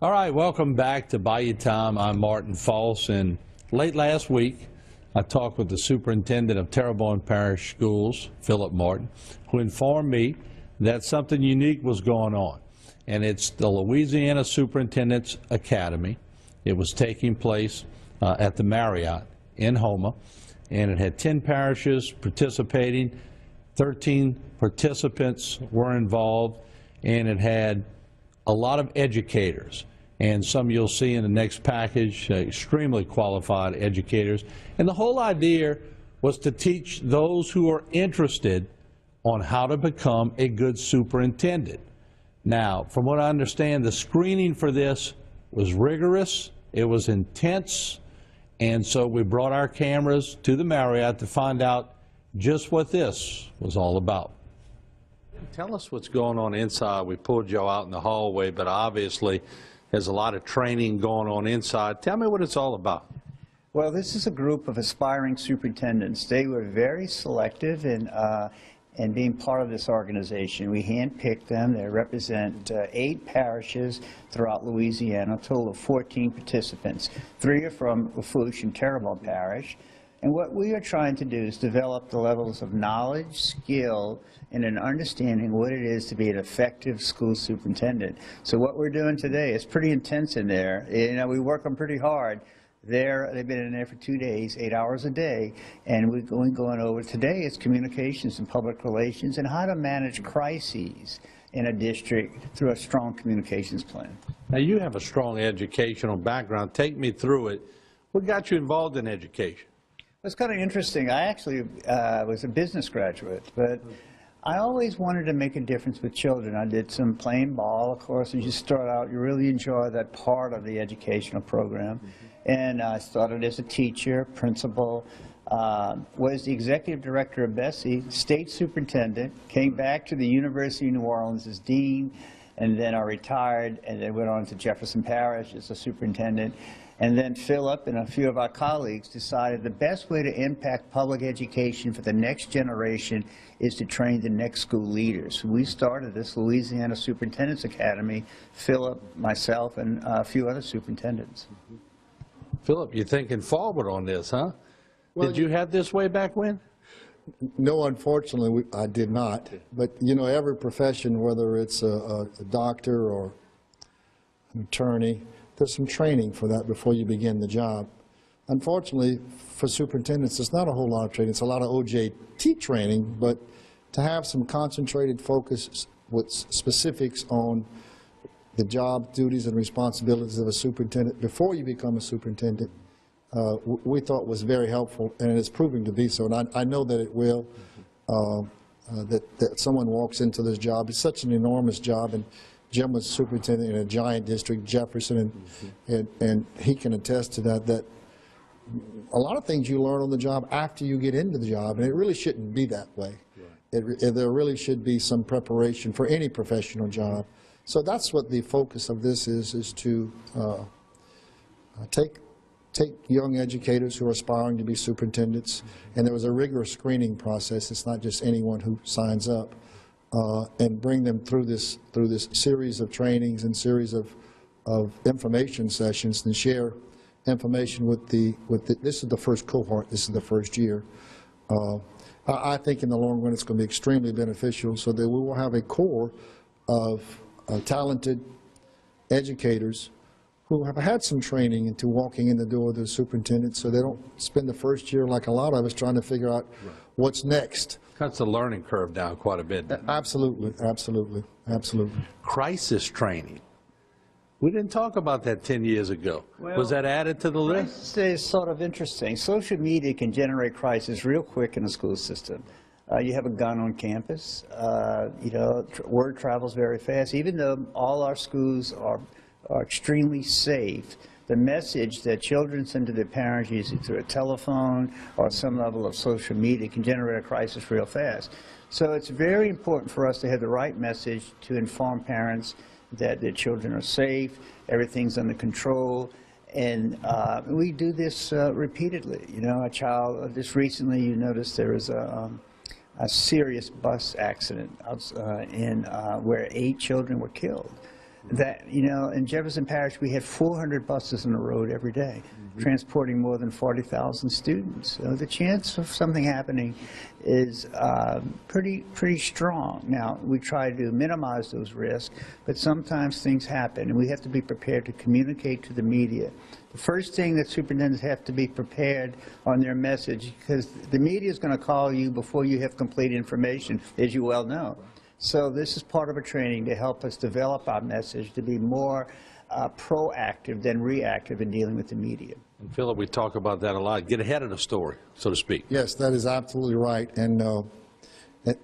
All right, welcome back to Bayou Time. I'm Martin False, and late last week I talked with the superintendent of Terrebonne Parish Schools, Philip Martin, who informed me that something unique was going on, and it's the Louisiana Superintendent's Academy. It was taking place at the Marriott in Houma, and it had 10 parishes participating, 13 participants were involved, and it had a lot of educators. And some you'll see in the next package, extremely qualified educators. And the whole idea was to teach those who are interested on how to become a good superintendent. Now, from what I understand, the screening for this was rigorous, it was intense, and so we brought our cameras to the Marriott to find out just what this was all about. Tell us what's going on inside. We pulled you out in the hallway, but obviously there's a lot of training going on inside. Tell me what it's all about. Well, this is a group of aspiring superintendents. They were very selective in being part of this organization. We handpicked them. They represent 8 parishes throughout Louisiana, a total of 14 participants. 3 are from Lafourche and Terrebonne Parish. And what we are trying to do is develop the levels of knowledge, skill, and an understanding what it is to be an effective school superintendent. So what we're doing today is pretty intense in there. You know, we work them pretty hard. They've been in there for 2 days, 8 hours a day, and we're going over today is communications and public relations and how to manage crises in a district through a strong communications plan. Now, you have a strong educational background. Take me through it. What got you involved in education? It's kind of interesting. I actually was a business graduate, but I always wanted to make a difference with children. I did some playing ball, of course. As you start out, you really enjoy that part of the educational program. And I started as a teacher, principal, was the executive director of Bessie, state superintendent, came back to the University of New Orleans as dean, and then I retired and then went on to Jefferson Parish as a superintendent. And then Philip and a few of our colleagues decided the best way to impact public education for the next generation is to train the next school leaders. We started this Louisiana Superintendent's Academy, Philip, myself, and a few other superintendents. Philip, you're thinking forward on this, huh? Well, did you have this way back when? No, unfortunately, I did not. But, you know, every profession, whether it's a doctor or an attorney, there's some training for that before you begin the job. Unfortunately, for superintendents, there's not a whole lot of training. It's a lot of OJT training, but to have some concentrated focus with specifics on the job duties and responsibilities of a superintendent before you become a superintendent, we thought was very helpful, and it's proving to be so. And I know that it will, that someone walks into this job. It's such an enormous job, and Jim was superintendent in a giant district, Jefferson, and he can attest to that, that a lot of things you learn on the job after you get into the job, and it really shouldn't be that way. Right. There really should be some preparation for any professional job. So that's what the focus of this is to take young educators who are aspiring to be superintendents, and there was a rigorous screening process. It's not just anyone who signs up. And bring them through this series of trainings and series of information sessions, and share information with this is the first cohort, this is the first year. I think in the long run it's going to be extremely beneficial, so that we will have a core of talented educators who have had some training into walking in the door of the superintendent, so they don't spend the first year like a lot of us trying to figure out what's next. Cuts the learning curve down quite a bit. Absolutely, absolutely, absolutely. Crisis training. We didn't talk about that 10 years ago. Well, was that added to the list? Crisis is sort of interesting. Social media can generate crisis real quick in the school system. You have a gun on campus. You know, word travels very fast. Even though all our schools are extremely safe, the message that children send to their parents, usually through a telephone or some level of social media, can generate a crisis real fast. So it's very important for us to have the right message to inform parents that their children are safe, everything's under control, and we do this repeatedly. You know, a child, just recently you noticed there was a serious bus accident where 8 children were killed. that, you know, in Jefferson Parish, we had 400 buses on the road every day, transporting more than 40,000 students. So the chance of something happening is pretty strong. Now, we try to minimize those risks, but sometimes things happen, and we have to be prepared to communicate to the media. The first thing that superintendents have to be prepared on their message, because the media is going to call you before you have complete information, as you well know. So this is part of a training to help us develop our message to be more proactive than reactive in dealing with the media. And Philip, we talk about that a lot. Get ahead of the story, so to speak. Yes, that is absolutely right. And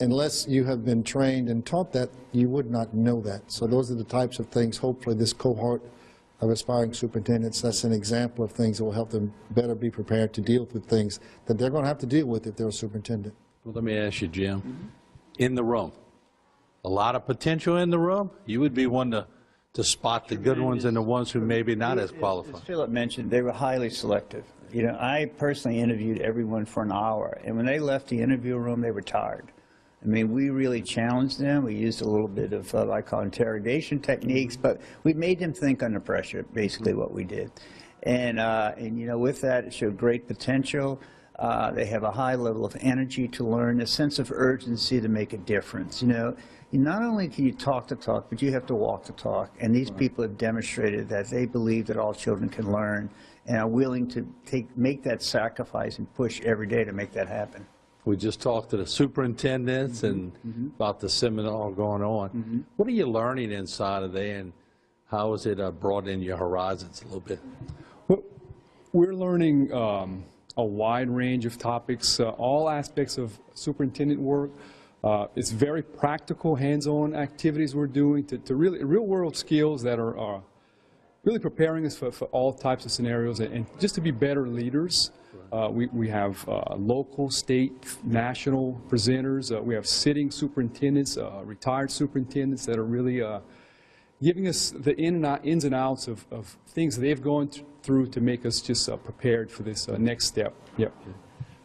unless you have been trained and taught that, you would not know that. So those are the types of things, hopefully this cohort of aspiring superintendents, that's an example of things that will help them better be prepared to deal with things that they're going to have to deal with if they're a superintendent. Well, let me ask you, Jim, in the room, a lot of potential in the room? You would be one to spot the good ones and the ones who maybe not as qualified. As Philip mentioned, they were highly selective. You know, I personally interviewed everyone for an hour, and when they left the interview room, they were tired. I mean, we really challenged them. We used a little bit of what I call interrogation techniques, but we made them think under pressure, basically what we did. And you know, with that, it showed great potential. They have a high level of energy to learn, a sense of urgency to make a difference. You know, not only can you talk the talk, but you have to walk the talk. And these people have demonstrated that they believe that all children can learn and are willing to make that sacrifice and push every day to make that happen. We just talked to the superintendents and about the seminar going on. What are you learning inside of there, and how has it brought in your horizons a little bit? Well, we're learning a wide range of topics, all aspects of superintendent work. It's very practical, hands-on activities we're doing to really real-world skills that are really preparing us for all types of scenarios and just to be better leaders. We have local, state, national presenters. We have sitting superintendents, retired superintendents that are really giving us the ins and outs of things they've gone through to make us just prepared for this next step. Yep.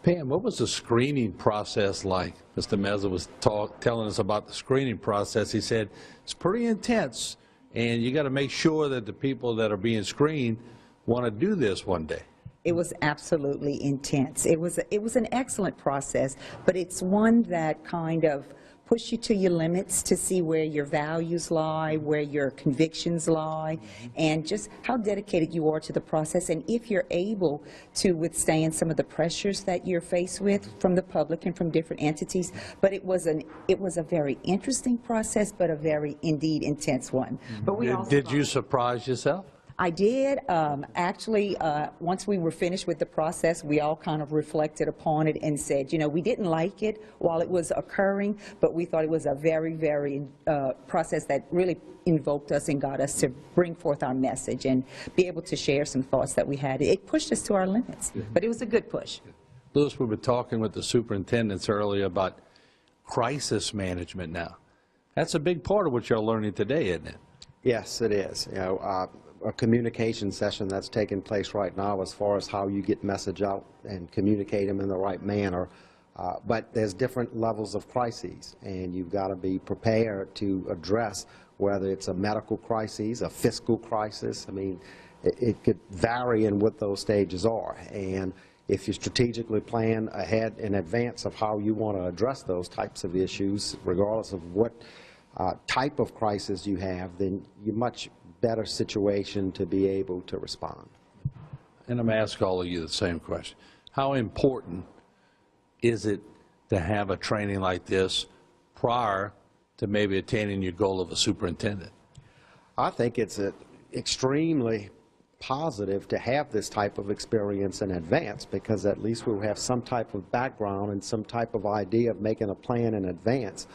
Pam, what was the screening process like? Mr. Meza was telling us about the screening process. He said it's pretty intense, and you got to make sure that the people that are being screened want to do this one day. It was absolutely intense. It was an excellent process, but it's one that kind of pushed you to your limits to see where your values lie, where your convictions lie, and just how dedicated you are to the process, and if you're able to withstand some of the pressures that you're faced with from the public and from different entities. But it was a very interesting process, but a very indeed intense one. But we also Did you surprise yourself? I did. Actually, once we were finished with the process, we all kind of reflected upon it and said, you know, we didn't like it while it was occurring, but we thought it was a very, very process that really invoked us and got us to bring forth our message and be able to share some thoughts that we had. It pushed us to our limits, but it was a good push. Louis, we were talking with the superintendents earlier about crisis management now. That's a big part of what you're learning today, isn't it? Yes, it is. You know, a communication session that's taking place right now as far as how you get message out and communicate them in the right manner. But there's different levels of crises, and you've got to be prepared to address whether it's a medical crisis, a fiscal crisis. I mean, it could vary in what those stages are. And if you strategically plan ahead in advance of how you want to address those types of issues, regardless of what type of crisis you have, then you're much better situation to be able to respond. And I'm going to ask all of you the same question. How important is it to have a training like this prior to maybe attaining your goal of a superintendent? I think it's extremely positive to have this type of experience in advance, because at least we'll have some type of background and some type of idea of making a plan in advance,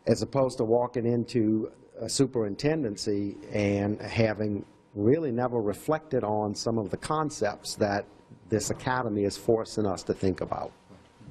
as opposed to walking into a superintendency and having really never reflected on some of the concepts that this academy is forcing us to think about.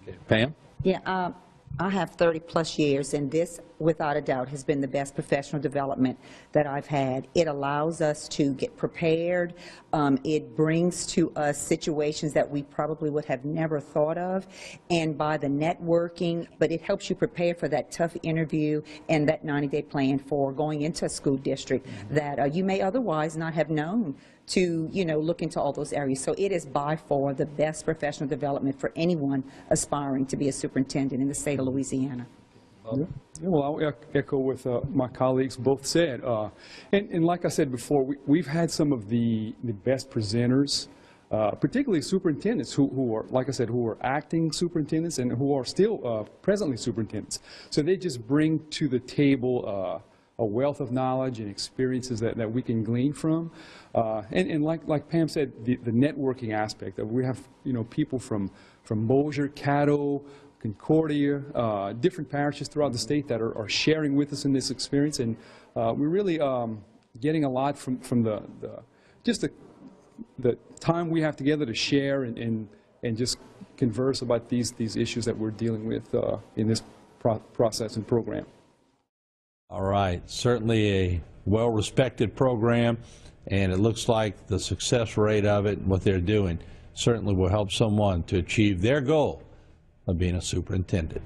Okay. Pam? Yeah, I have 30-plus years, and this, without a doubt, has been the best professional development that I've had. It allows us to get prepared. It brings to us situations that we probably would have never thought of, and by the networking, but it helps you prepare for that tough interview and that 90-day plan for going into a school district that you may otherwise not have known to, look into all those areas. So it is by far the best professional development for anyone aspiring to be a superintendent in the state of Louisiana. Yeah, well, I'll echo what my colleagues both said. And like I said before, we've had some of the best presenters, particularly superintendents who are, like I said, who are acting superintendents and who are still presently superintendents. So they just bring to the table a wealth of knowledge and experiences that we can glean from. And like Pam said, the networking aspect of we have, people from Bossier, Caddo, Concordia, different parishes throughout the state that are sharing with us in this experience, and we're really getting a lot from the time we have together to share and just converse about these issues that we're dealing with in this process and program. All right, certainly a well-respected program, and it looks like the success rate of it and what they're doing certainly will help someone to achieve their goal of being a superintendent.